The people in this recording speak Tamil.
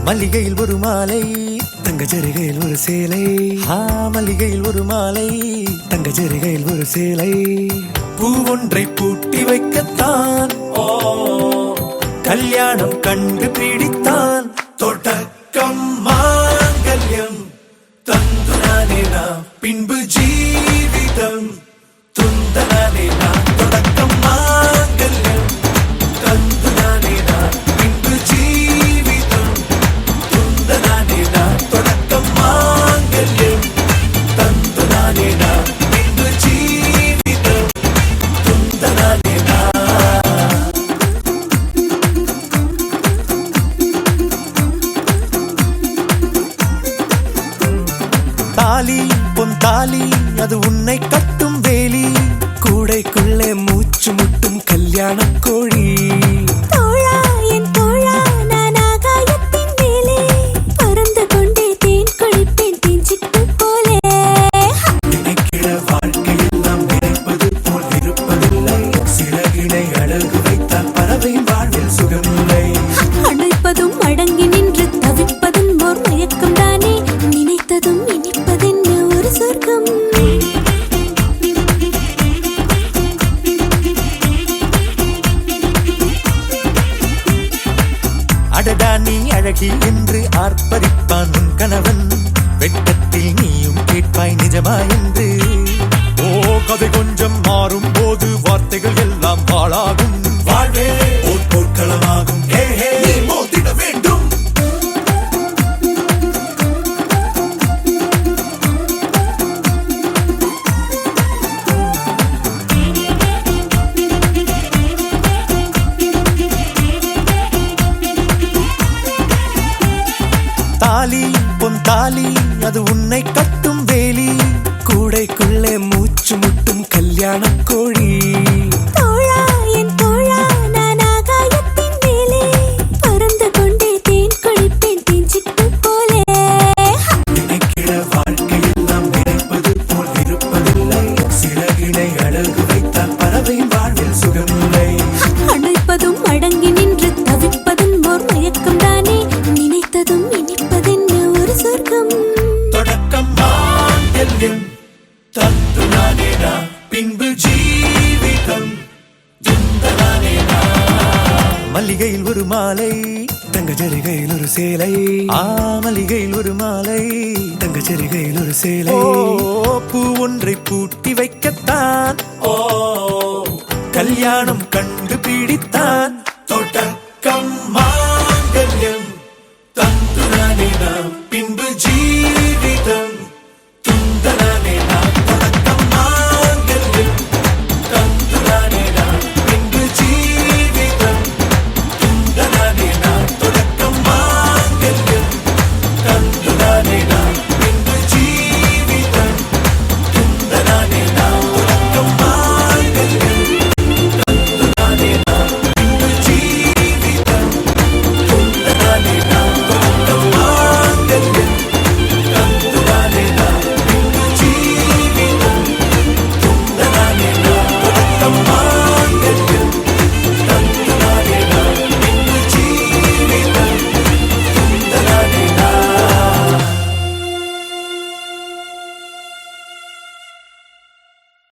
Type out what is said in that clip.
மல்லிகையில் ஒரு மாலை, தங்க ஜரிகையில் ஒரு சேலை. மல்லிகையில் ஒரு மாலை, தங்க ஜரிகையில் ஒரு சேலை. பூ ஒன்றை பூட்டி வைக்கத்தான் கல்யாணம் கண்டு பிடித்தான். தொடக்கம் மாங்கல்யம் தந்துனானே நாம், பின்பு ஜீவிதம் துந்தனானே நாம். தொடக்கம் மாங்கல்யம் தந்துனானே நாம், பின்பு ஜீவிதம் துந்தனானே நாம். தொடக்கம் மாங்கல்யம் தந்துனானே நாம், பின்பு ஜீவிதம் துந்தனானே நாம். தாலி பொன் தாலி, அது உன்னை கட்டும் வேலி. கூடைக்குள்ளே மூச்சு முட்டும் கல்யாண கோழி. தோழா என் தோழா, நான் ஆகாயத்தின் மேலே பறந்து கொண்டே தேன் குடிப்பேன் தேஞ்சிட்டு போலே. நினைக்கிற வாழ்க்கையில் நாம் நினைப்பது போல் இருப்பதில்லை. சிறகினை அழகு வைத்தால் பறவை வாழ்வில் சுகமில்லை. அணைப்பதும் அடங்கி நின்று தவிப்பதும் ஓர் மயக்கம் தானே. நினைத்ததும் இனிப்பதென்ன ஒரு சொர்க்கம். அடடா நீ அழகி என்று ஆர்ப்பரிப்பான் உன் கணவன். வெட்கத்தில் நீயும் கேட்பாய் நிஜமா என்று. கதை கொஞ்சம் மாறும் போது வார்த்தைகள் எல்லாம் பாழாகும். வாழ்வே ஓர் போர்க்களமாகும். நீ மோதிட வேண்டும். தாலி பொன் தாலி, அது உன்னை கட்டும் வேலி. கூடைக்குள்ளே மூச்சு முட்டும் கல்யாண கோழி. தோழா என் தோழா, நான் ஆகாயத்தின் மேலே பறந்து கொண்டே தேன் குடிப்பேன் தேஞ்சிட்டு போலே. நினைக்கிற வாழ்க்கையில் நாம் நினைப்பது போல் இருப்பதில்லை. சிறகினை அழகு வைத்தால் பறவை வாழ்வில் சுகமில்லை. அணைப்பதும் அடங்கி நின்று தவிப்பதும் ஓர் மயக்கம் தானே. நினைத்ததும் இனிப்பதென்ன ஒரு சொர்க்கம். தொடக்கம் மாங்கல்யம் தந்துனானே நாம், பின்பு ஜீவிதம் துந்தனானே நாம். மல்லிகையில் ஒரு மாலை, தங்க ஜரிகையில் ஒரு சேலை. மல்லிகையில் ஒரு மாலை, தங்க ஜரிகையில் ஒரு சேலை. பூ ஒன்றை பூட்டி வைக்கத்தான் கல்யாணம் கண்டு பிடித்தான்.